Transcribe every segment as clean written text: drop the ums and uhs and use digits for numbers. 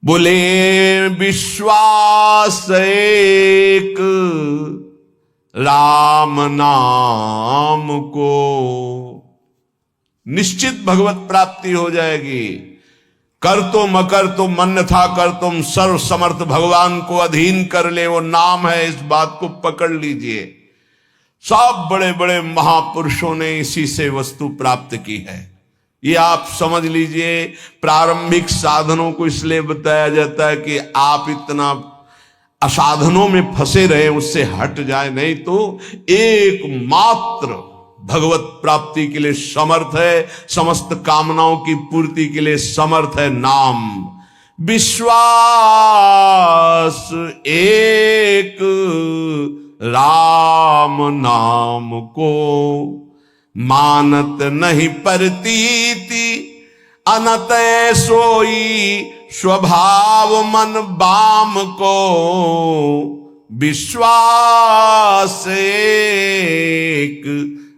बोले विश्वास एक राम नाम को, निश्चित भगवत प्राप्ति हो जाएगी। कर तो मकर तो मन था कर, तुम सर्व समर्थ भगवान को अधीन कर ले, वो नाम है, इस बात को पकड़ लीजिए। सब बड़े बड़े महापुरुषों ने इसी से वस्तु प्राप्त की है, ये आप समझ लीजिए। प्रारंभिक साधनों को इसलिए बताया जाता है कि आप इतना असाधनों में फंसे रहे, उससे हट जाए, नहीं तो एकमात्र भगवत प्राप्ति के लिए समर्थ है, समस्त कामनाओं की पूर्ति के लिए समर्थ है नाम। विश्वास एक राम नाम को, मानत नहीं परतीति अनत सोई, स्वभाव मन बाम को। विश्वास एक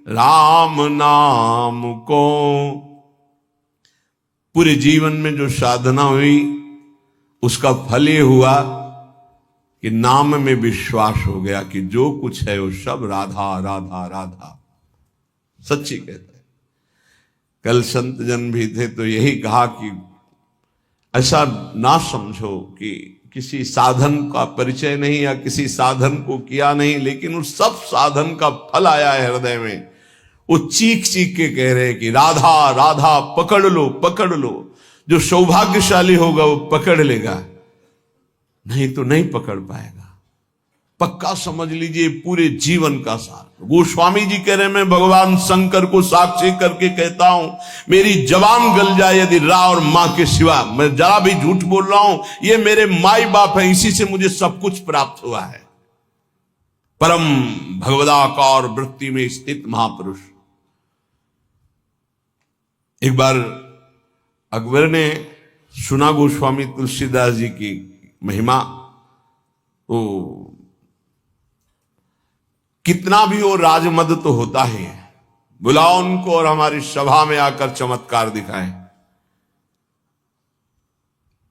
राम नाम को। पूरे जीवन में जो साधना हुई उसका फल ये हुआ कि नाम में विश्वास हो गया कि जो कुछ है वो सब राधा राधा राधा। सच्ची कहते हैं। कल संत जन भी थे तो यही कहा कि ऐसा ना समझो कि किसी साधन का परिचय नहीं या किसी साधन को किया नहीं, लेकिन उस सब साधन का फल आया है हृदय में। वो चीख चीख के कह रहे हैं कि राधा राधा पकड़ लो पकड़ लो। जो सौभाग्यशाली होगा वो पकड़ लेगा, नहीं तो नहीं पकड़ पाएगा। पक्का समझ लीजिए पूरे जीवन का सार। गोस्वामी जी कह रहे, मैं भगवान शंकर को साक्षी करके कहता हूं, मेरी जबान गल जाए यदि रा और मां के सिवा, मैं जरा भी झूठ बोल रहा हूं, ये मेरे माई बाप है, इसी से मुझे सब कुछ प्राप्त हुआ है। परम भगवदाकार वृत्ति में स्थित महापुरुष। एक बार अकबर ने सुना गोस्वामी तुलसीदास जी की महिमा, तो कितना भी वो राजमद तो होता ही है, बुलाओ उनको और हमारी सभा में आकर चमत्कार दिखाएं।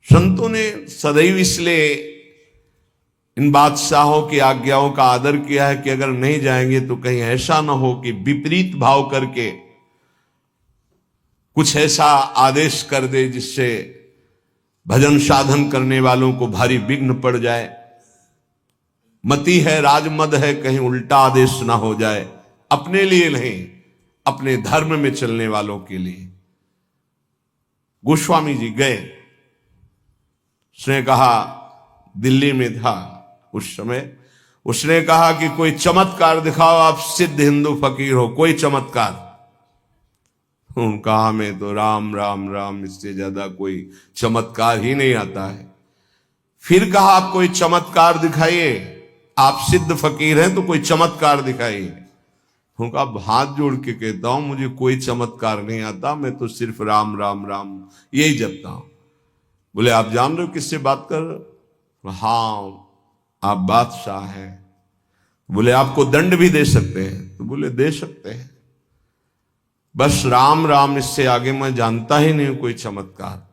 संतों ने सदैव इसलिए इन बादशाहों की आज्ञाओं का आदर किया है कि अगर नहीं जाएंगे तो कहीं ऐसा ना हो कि विपरीत भाव करके कुछ ऐसा आदेश कर दे जिससे भजन साधन करने वालों को भारी विघ्न पड़ जाए। मति है, राजमद है, कहीं उल्टा आदेश ना हो जाए, अपने लिए नहीं अपने धर्म में चलने वालों के लिए। गोस्वामी जी गए, उसने कहा, दिल्ली में था उस समय, उसने कहा कि कोई चमत्कार दिखाओ, आप सिद्ध हिंदू फकीर हो, कोई चमत्कार। कहा हमें तो राम राम राम, इससे ज्यादा कोई चमत्कार ही नहीं आता है। फिर कहा आप कोई चमत्कार दिखाइए, आप सिद्ध फकीर हैं तो कोई चमत्कार दिखाइए। उनका हाथ जोड़ के कहता हूं मुझे कोई चमत्कार नहीं आता, मैं तो सिर्फ राम राम राम यही जपता हूं। बोले आप जान रहे हो किससे बात कर रहे हो? हाँ आप बादशाह हैं। बोले आपको दंड भी दे सकते हैं? तो बोले दे सकते हैं, बस राम राम, इससे आगे मैं जानता ही नहीं कोई चमत्कार।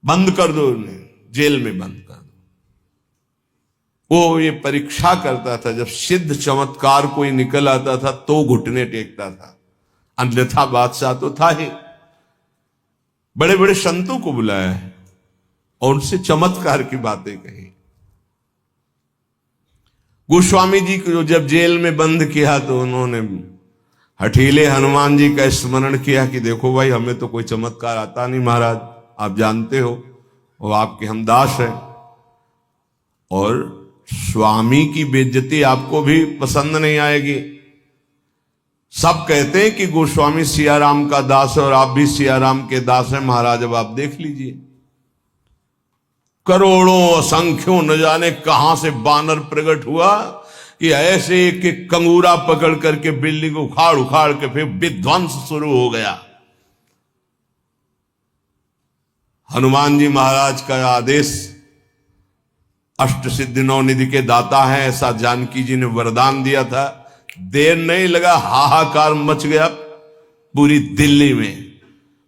बंद कर दो उन्हें, जेल में बंद कर दो। वो ये परीक्षा करता था, जब सिद्ध चमत्कार कोई निकल आता था तो घुटने टेकता था, अन्यथा बादशाह तो था ही। बड़े बड़े संतों को बुलाया है और उनसे चमत्कार की बातें कही। गोस्वामी जी को जब जेल में बंद किया तो उन्होंने हठीले हनुमान जी का स्मरण किया कि देखो भाई, हमें तो कोई चमत्कार आता नहीं महाराज, आप जानते हो वो आपके हम दास हैं, और स्वामी की बेइज्जती आपको भी पसंद नहीं आएगी। सब कहते हैं कि गोस्वामी सियाराम का दास है और आप भी सियाराम के दास हैं महाराज, अब आप देख लीजिए। करोड़ों असंख्यों न जाने कहां से बानर प्रकट हुआ कि ऐसे एक एक कंगूरा पकड़ करके बिल्डिंग उखाड़ उखाड़ के फिर विध्वंस शुरू हो गया। हनुमान जी महाराज का आदेश, अष्ट सिद्धि नौ निधि के दाता है, ऐसा जानकी जी ने वरदान दिया था। देर नहीं लगा, हाहाकार मच गया पूरी दिल्ली में।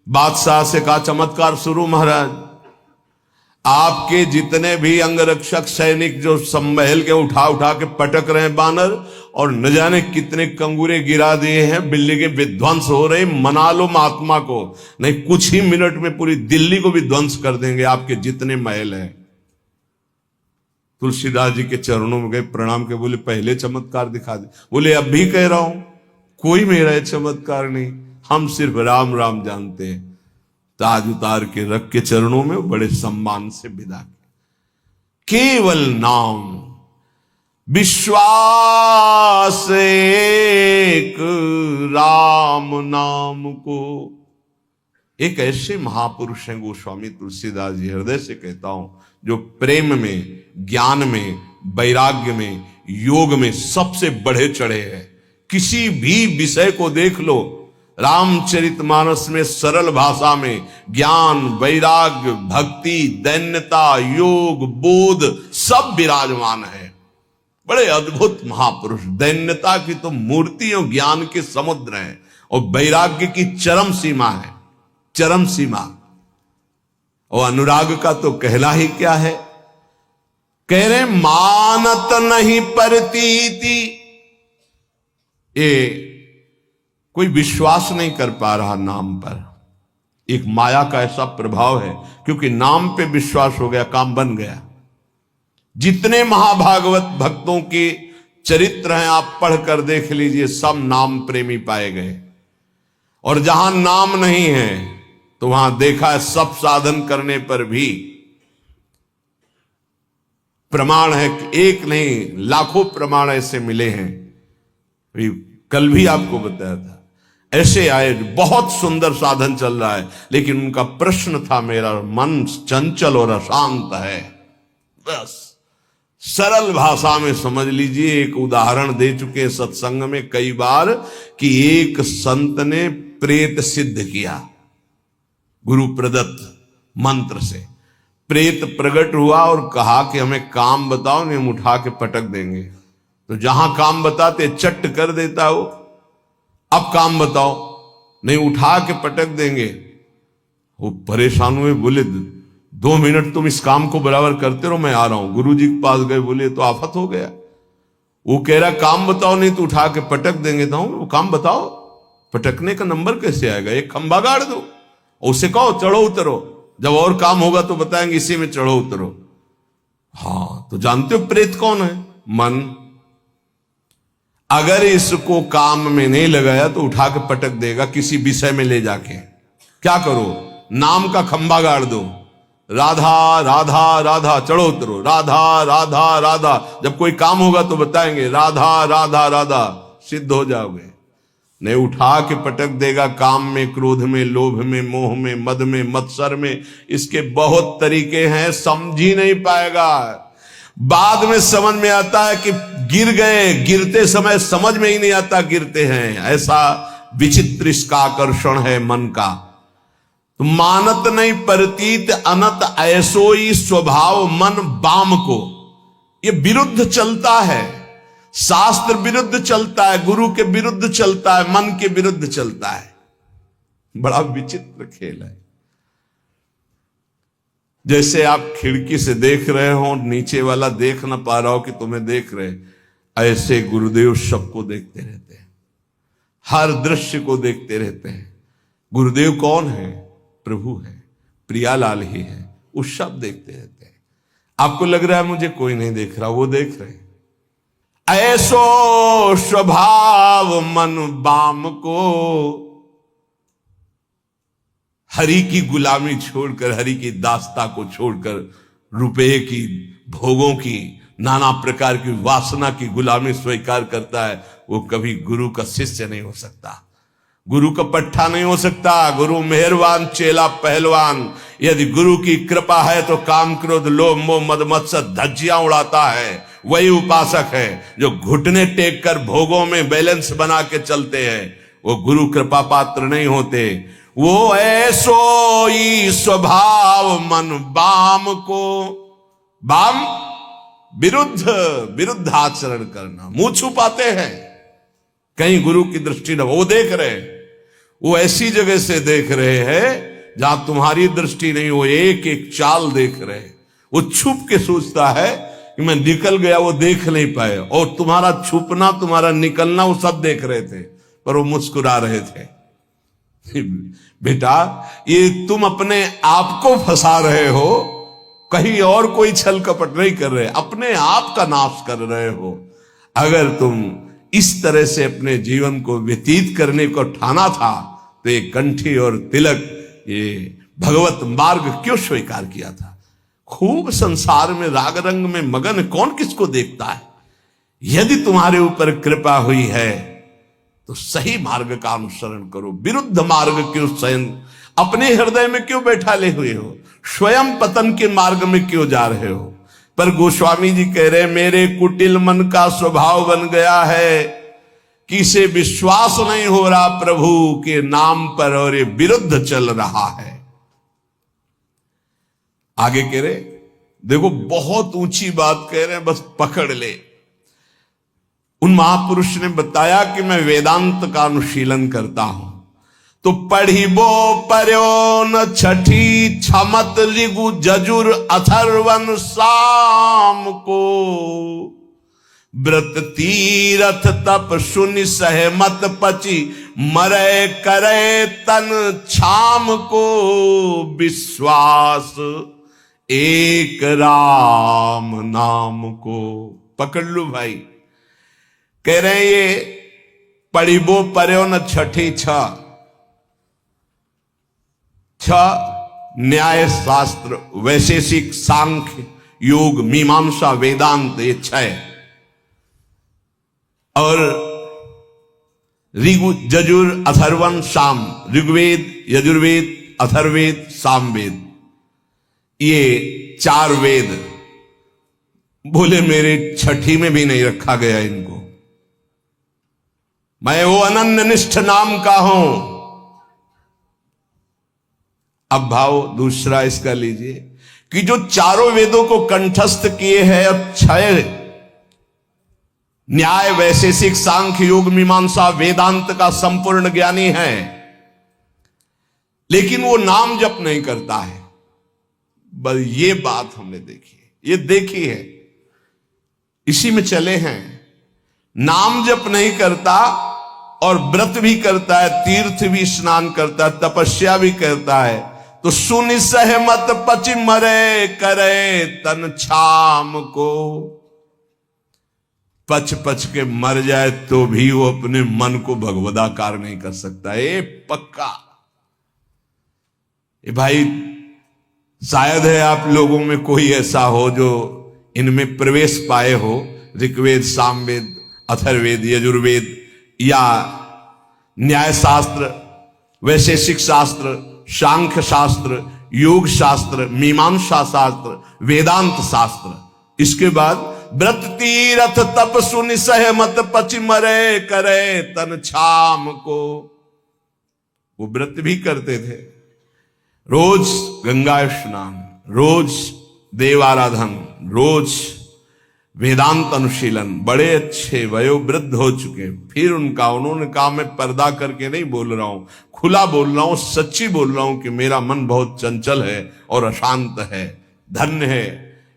बादशाह से कहा चमत्कार शुरू महाराज। आपके जितने भी अंगरक्षक सैनिक जो सम्महल के उठा उठा के पटक रहे हैं बानर, और न जाने कितने कंगूरे गिरा दिए हैं, बिल्डिंगें विध्वंस हो रहे, मना लो महात्मा को, नहीं कुछ ही मिनट में पूरी दिल्ली को भी ध्वंस कर देंगे आपके जितने महल हैं। तुलसीदास जी के चरणों में गए, प्रणाम के बोले पहले चमत्कार दिखा दे। बोले अब भी कह रहा हूं, कोई मेरा चमत्कार नहीं, हम सिर्फ राम राम जानते हैं। ताज उतार के रख के चरणों में बड़े सम्मान से विदा किया। केवल नाम, विश्वास एक राम नाम को। एक ऐसे महापुरुष हैं गोस्वामी तुलसीदास जी, हृदय से कहता हूं, जो प्रेम में, ज्ञान में, वैराग्य में, योग में सबसे बढ़े चढ़े हैं। किसी भी विषय को देख लो, रामचरितमानस में सरल भाषा में ज्ञान, वैराग्य, भक्ति, दैन्यता, योग, बोध सब विराजमान है। बड़े अद्भुत महापुरुष। दैन्यता की तो मूर्ति और ज्ञान के समुद्र है, और वैराग्य की चरम सीमा है, चरम सीमा। और अनुराग का तो कहना ही क्या है। कह रहे मानत नहीं परतीति, ये कोई विश्वास नहीं कर पा रहा नाम पर। एक माया का ऐसा प्रभाव है, क्योंकि नाम पे विश्वास हो गया, काम बन गया। जितने महाभागवत भक्तों के चरित्र हैं आप पढ़कर देख लीजिए, सब नाम प्रेमी पाए गए। और जहां नाम नहीं है तो वहां देखा है सब साधन करने पर भी प्रमाण है, एक नहीं लाखों प्रमाण ऐसे मिले हैं। कल भी आपको बताया था, ऐसे आए, बहुत सुंदर साधन चल रहा है, लेकिन उनका प्रश्न था, मेरा मन चंचल और अशांत है। बस सरल भाषा में समझ लीजिए। एक उदाहरण दे चुके सत्संग में कई बार कि एक संत ने प्रेत सिद्ध किया, गुरु प्रदत्त मंत्र से प्रेत प्रकट हुआ और कहा कि हमें काम बताओ, नहीं हम उठा के पटक देंगे। तो जहां काम बताते चट्ट कर देता वो, अब काम बताओ, नहीं उठा के पटक देंगे। वो परेशान हुए, बोले 2 मिनट तुम इस काम को बराबर करते रहो, मैं आ रहा हूं। गुरुजी के पास गए, बोले तो आफत हो गया। वो कह रहा काम बताओ, नहीं तो उठा के पटक देंगे। तो वो काम बताओ, पटकने का नंबर कैसे आएगा, एक खंभा गाड़ दो, उसे कहो चढ़ो उतरो, जब और काम होगा तो बताएंगे इसी में चढ़ो उतरो। हाँ, तो जानते हो प्रेत कौन है? मन। अगर इसको काम में नहीं लगाया तो उठा के पटक देगा किसी विषय में ले जाके। क्या करो, नाम का खंभा गाड़ दो, राधा राधा राधा, चढ़ो उतरो, राधा राधा राधा, जब कोई काम होगा तो बताएंगे राधा राधा राधा, सिद्ध हो जाओगे। नहीं उठा के पटक देगा काम में, क्रोध में, लोभ में, मोह में, मद में, मत्सर में। इसके बहुत तरीके हैं, समझ ही नहीं पाएगा। बाद में समझ में आता है कि गिर गए, गिरते समय समझ में ही नहीं आता गिरते हैं। ऐसा विचित्र इसका आकर्षण है मन का। तो मानत नहीं परतीत अनत, ऐसोई स्वभाव मन बाम को। ये विरुद्ध चलता है, शास्त्र विरुद्ध चलता है, गुरु के विरुद्ध चलता है, मन के विरुद्ध चलता है। बड़ा विचित्र खेल है। जैसे आप खिड़की से देख रहे हो, नीचे वाला देख ना पा रहा हो कि तुम्हें देख रहे, ऐसे गुरुदेव सबको देखते रहते हैं, हर दृश्य को देखते रहते हैं। गुरुदेव कौन है? प्रभु है, प्रियालाल ही है, वो सब देखते रहते हैं। आपको लग रहा है मुझे कोई नहीं देख रहा, वो देख रहे हैं। ऐसो स्वभाव मन बाम को, हरि की गुलामी छोड़कर, हरि की दास्ता को छोड़कर, रुपये की, भोगों की, नाना प्रकार की वासना की गुलामी स्वीकार करता है, वो कभी गुरु का शिष्य नहीं हो सकता, गुरु का पट्टा नहीं हो सकता। गुरु मेहरबान, चेला पहलवान। यदि गुरु की कृपा है तो काम, क्रोध, लोभ, मोह, मद, मत्सर धज्जियां उड़ाता है, वही उपासक है। जो घुटने टेक कर भोगों में बैलेंस बना के चलते हैं, वो गुरु कृपा पात्र नहीं होते। वो ऐसो ही स्वभाव मन बाम को, बाम विरुद्ध आचरण करना, मुंह छुपाते हैं, कहीं गुरु की दृष्टि न। वो देख रहे, वो ऐसी जगह से देख रहे हैं जहां तुम्हारी दृष्टि नहीं, वो एक एक चाल देख रहे हैं। वो छुप के सोचता है कि मैं निकल गया, वो देख नहीं पाए, और तुम्हारा छुपना, तुम्हारा निकलना वो सब देख रहे थे, पर वो मुस्कुरा रहे थे। बेटा, ये तुम अपने आप को फंसा रहे हो, कहीं और कोई छल कपट नहीं कर रहे, अपने आप का नाश कर रहे हो। अगर तुम इस तरह से अपने जीवन को व्यतीत करने को ठाना था तो ये कंठी और तिलक, ये भगवत मार्ग क्यों स्वीकार किया था? खूब संसार में राग रंग में मगन कौन किसको देखता है? यदि तुम्हारे ऊपर कृपा हुई है तो सही मार्ग का अनुसरण करो, विरुद्ध मार्ग क्यों स्वयं अपने हृदय में क्यों बैठाले हुए हो? स्वयं पतन के मार्ग में क्यों जा रहे हो? पर गोस्वामी जी कह रहे, मेरे कुटिल मन का स्वभाव बन गया है कि इसे विश्वास नहीं हो रहा प्रभु के नाम पर, और ये विरुद्ध चल रहा है। आगे कह रहे, देखो बहुत ऊंची बात कह रहे हैं, बस पकड़ ले। उन महापुरुष ने बताया कि मैं वेदांत का अनुशीलन करता हूं, तो पढ़िबो पर्यो न छठी छमत ऋगु जजुर अथर्वन साम को, व्रत तीरथ तप सुनि सहमत पची मरे करे तन छाम को, विश्वास एक राम नाम को। पकड़ लो भाई। कह रहे हैं ये पढ़िबो पर्यो न छठी छ न्याय शास्त्र वैशेषिक सांख्य योग मीमांसा वेदांत, ये छह, और ऋगु जजुर अथर्वन साम, ऋग्वेद यजुर्वेद अथर्वेद सामवेद, ये चार वेद। बोले मेरे छठी में भी नहीं रखा गया इनको, मैं वो अनन्य निष्ठ नाम का हूं। अब भाव दूसरा इसका लीजिए कि जो चारों वेदों को कंठस्थ किए हैं और छह न्याय वैशेषिक सांख्य योग मीमांसा वेदांत का संपूर्ण ज्ञानी है, लेकिन वो नाम जप नहीं करता है। बस ये बात हमने देखी है, ये देखी है, इसी में चले हैं। नाम जप नहीं करता और व्रत भी करता है, तीर्थ भी स्नान करता है, तपस्या भी करता है, तो सुनि सहमत पचि मरे करे तन छाम को। पच पच के मर जाए तो भी वो अपने मन को भगवदाकार नहीं कर सकता। ये पक्का। ये भाई शायद है आप लोगों में कोई ऐसा हो जो इनमें प्रवेश पाए हो, ऋग्वेद सामवेद अथर्वेद यजुर्वेद या न्याय शास्त्र वैशेषिक शास्त्र सांख्य शास्त्र योग शास्त्र मीमांसा शास्त्र वेदांत शास्त्र। इसके बाद व्रत तीरथ तप सुनि सहमत पचि मरे करे तन छाम को। वो व्रत भी करते थे, रोज गंगा स्नान, रोज देवाराधन, रोज वेदांत अनुशीलन, बड़े अच्छे वयोवृद्ध हो चुके। फिर उन्होंने कहा मैं पर्दा करके नहीं बोल रहा हूं, खुला बोल रहा हूं, सच्ची बोल रहा हूं कि मेरा मन बहुत चंचल है और अशांत है। धन्य है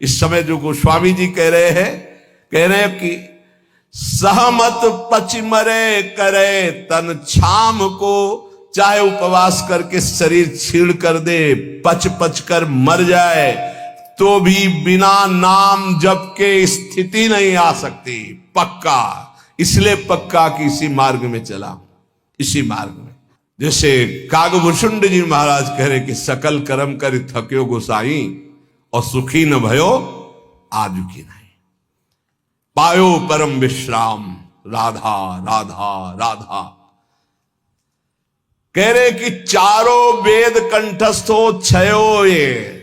इस समय जो गोस्वामी जी कह रहे हैं कि सहमत पचि मरे करे तन छाम को। चाहे उपवास करके शरीर छीड़ कर दे, पच पच कर मर जाए, तो भी बिना नाम जप के स्थिति नहीं आ सकती। पक्का, इसलिए पक्का कि इसी मार्ग में चला, इसी मार्ग में। जैसे कागभूषुंड जी महाराज कह रहे कि सकल कर्म कर थक्यो गोसाई और सुखी न भयो आजु की नहीं, पायो परम विश्राम राधा राधा राधा। कह रहे कि चारों वेद कंठस्थ हो, छयो ये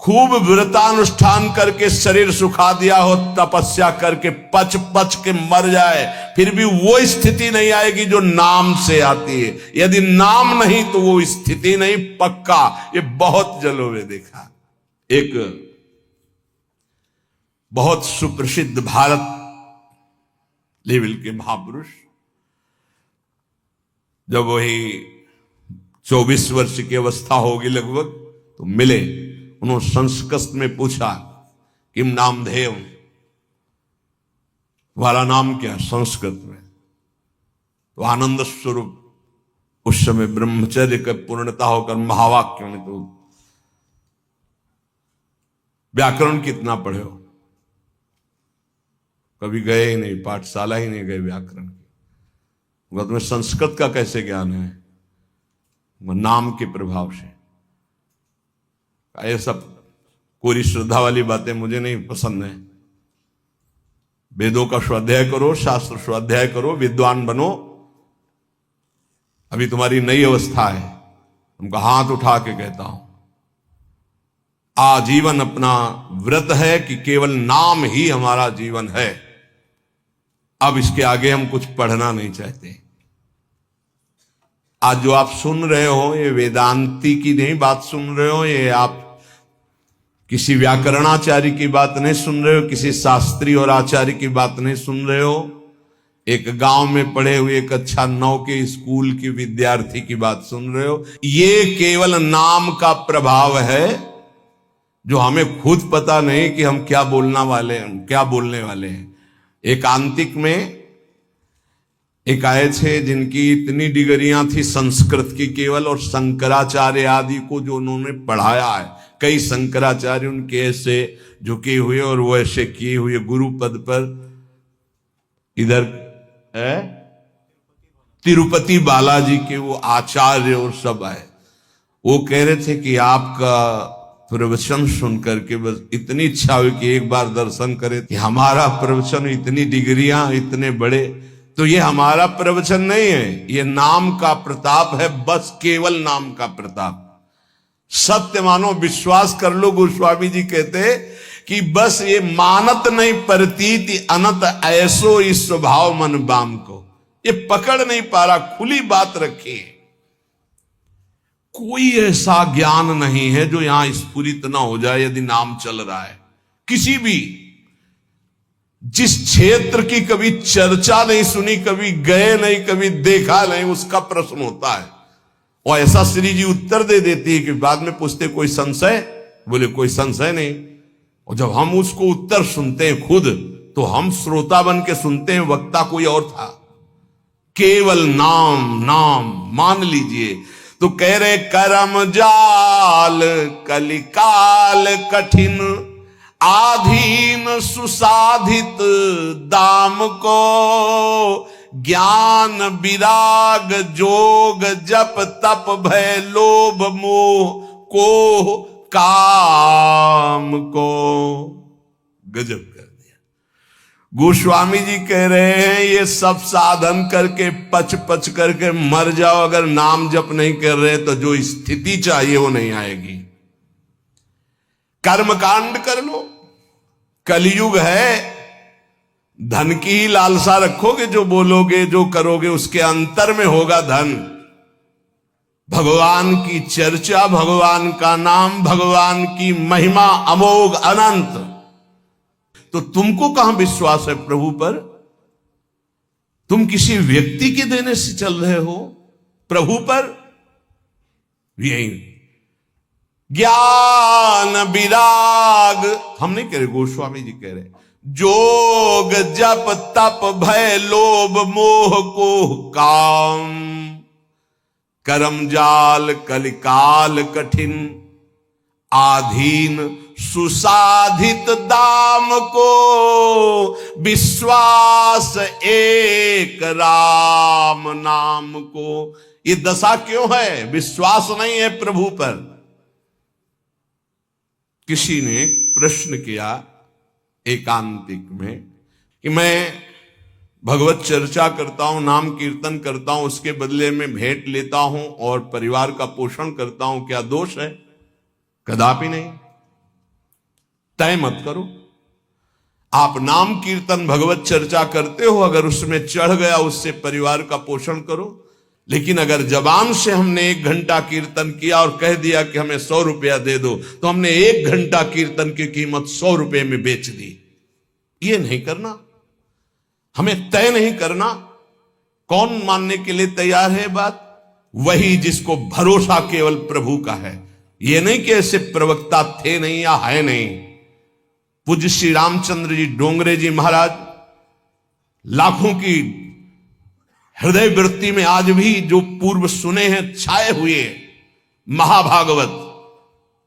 खूब व्रतानुष्ठान करके शरीर सुखा दिया हो, तपस्या करके पच पच के मर जाए, फिर भी वो स्थिति नहीं आएगी जो नाम से आती है। यदि नाम नहीं तो वो स्थिति नहीं। पक्का, ये बहुत जगहों में देखा। एक बहुत सुप्रसिद्ध भारत लेवल के महापुरुष जब वही 24 वर्ष की अवस्था होगी लगभग, तो मिले। उन्होंने संस्कृत में पूछा, किम नामधेय, तुम्हारा नाम क्या है संस्कृत में? तो आनंद स्वरूप उस समय ब्रह्मचर्य का पूर्णता होकर महावाक्यों में, तो व्याकरण कितना पढ़े हो? कभी गए ही नहीं, पाठशाला ही नहीं गए व्याकरण की, तुम्हें संस्कृत का कैसे ज्ञान है? नाम के प्रभाव से। ये सब कोरी श्रद्धा वाली बातें मुझे नहीं पसंद है। वेदों का स्वाध्याय करो, शास्त्र स्वाध्याय करो, विद्वान बनो। अभी तुम्हारी नई अवस्था है, तुमको हाथ उठा के कहता हूं, आजीवन अपना व्रत है कि केवल नाम ही हमारा जीवन है। अब इसके आगे हम कुछ पढ़ना नहीं चाहते। आज जो आप सुन रहे हो, ये वेदांती की नहीं बात सुन रहे हो, ये आप किसी व्याकरणाचार्य की बात नहीं सुन रहे हो, किसी शास्त्री और आचार्य की बात नहीं सुन रहे हो, एक गांव में पढ़े हुए एक अच्छा 9 के स्कूल की विद्यार्थी की बात सुन रहे हो। ये केवल नाम का प्रभाव है, जो हमें खुद पता नहीं कि हम क्या बोलने वाले हैं। एकांतिक में एक आए थे जिनकी इतनी डिग्रियां थी संस्कृत की केवल, और शंकराचार्य आदि को जो उन्होंने पढ़ाया है, कई शंकराचार्य उनके ऐसे झुके हुए और वो ऐसे किए हुए गुरु पद पर। इधर है तिरुपति बालाजी के वो आचार्य और सब आए। वो कह रहे थे कि आपका प्रवचन सुन करके बस इतनी इच्छा हुई कि एक बार दर्शन करें। कि हमारा प्रवचन, इतनी डिग्रियां, इतने बड़े, तो ये हमारा प्रवचन नहीं है, ये नाम का प्रताप है, बस केवल नाम का प्रताप। सत्य मानो, विश्वास कर लो। गोस्वामी जी कहते कि बस ये मानत नहीं प्रतीति अनंत ऐसो इस स्वभाव मन बाम को, ये पकड़ नहीं पा रहा। खुली बात रखी, कोई ऐसा ज्ञान नहीं है जो यहां स्फुरित ना हो जाए यदि नाम चल रहा है। किसी भी जिस क्षेत्र की कभी चर्चा नहीं सुनी, कभी गए नहीं, कभी देखा नहीं, उसका प्रश्न होता है और ऐसा श्री जी उत्तर दे देती है कि बाद में पूछते कोई संशय? बोले कोई संशय नहीं। और जब हम उसको उत्तर सुनते हैं खुद, तो हम श्रोता बन के सुनते हैं, वक्ता कोई और था। केवल नाम नाम मान लीजिए। तो कह रहे करम जाल कलिकाल कठिन, आधीन सुसाधित दाम को, ज्ञान विराग जोग जप तप भय लोभ मोह को काम को। गजब कर दिया। गोस्वामी जी कह रहे हैं ये सब साधन करके पच पच करके मर जाओ, अगर नाम जप नहीं कर रहे तो जो स्थिति चाहिए वो नहीं आएगी। कर्मकांड कर लो, कलयुग है, धन की ही लालसा रखोगे, जो बोलोगे जो करोगे उसके अंतर में होगा धन। भगवान की चर्चा, भगवान का नाम, भगवान की महिमा अमोघ अनंत। तो तुमको कहां विश्वास है प्रभु पर? तुम किसी व्यक्ति के देने से चल रहे हो, प्रभु पर यही ज्ञान विराग हम नहीं कह रहे, गोस्वामी जी कह रहे, जोग जप तप भय लोभ मोह को काम, करम जाल कलिकाल कठिन, आधीन सुसाधित दाम को, विश्वास एक राम नाम को। ये दशा क्यों है? विश्वास नहीं है प्रभु पर। किसी ने प्रश्न किया एकांतिक में कि मैं भगवत चर्चा करता हूं, नाम कीर्तन करता हूं, उसके बदले में भेंट लेता हूं और परिवार का पोषण करता हूं, क्या दोष है? कदापि नहीं। तय मत करो। आप नाम कीर्तन भगवत चर्चा करते हो, अगर उसमें चढ़ गया उससे परिवार का पोषण करो। लेकिन अगर जबान से हमने 1 घंटा कीर्तन किया और कह दिया कि हमें 100 रुपया दे दो, तो हमने 1 घंटा कीर्तन की कीमत 100 रुपये में बेच दी। ये नहीं करना, हमें तय नहीं करना। कौन मानने के लिए तैयार है बात? वही जिसको भरोसा केवल प्रभु का है। ये नहीं कि ऐसे प्रवक्ता थे नहीं या है नहीं। पूज्य श्री रामचंद्र जी डोंगरे जी महाराज लाखों की हृदय वृत्ति में आज भी जो पूर्व सुने हैं छाए हुए महाभागवत,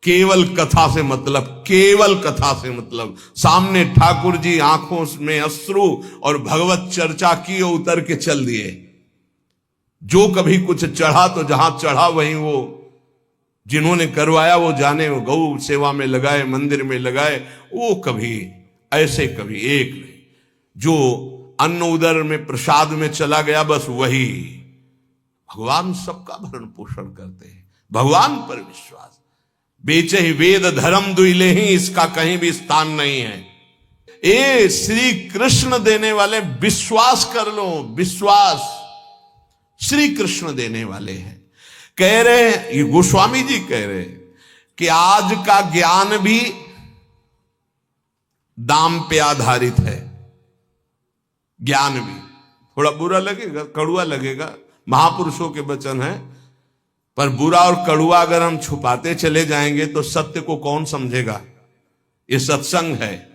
केवल कथा से मतलब, केवल कथा से मतलब। सामने ठाकुर जी आंखों में अश्रु और भगवत चर्चा की और उतर के चल दिए। जो कभी कुछ चढ़ा तो जहां चढ़ा वहीं वो जिन्होंने करवाया वो जाने, वो गौ सेवा में लगाए, मंदिर में लगाए, वो कभी ऐसे कभी एक नहीं। जो अन्न उदर में प्रसाद में चला गया बस वही। भगवान सबका भरण पोषण करते हैं, भगवान पर विश्वास। बेचे ही वेद धर्म दुइले ही, इसका कहीं भी स्थान नहीं है। ए श्री कृष्ण देने वाले, विश्वास कर लो, विश्वास श्री कृष्ण देने वाले हैं। कह रहे, ये गोस्वामी जी कह रहे कि आज का ज्ञान भी दाम पे आधारित है। ज्ञान भी थोड़ा बुरा लगेगा, कड़ुआ लगेगा, महापुरुषों के वचन है, पर बुरा और कड़ुआ अगर हम छुपाते चले जाएंगे तो सत्य को कौन समझेगा। ये सत्संग है।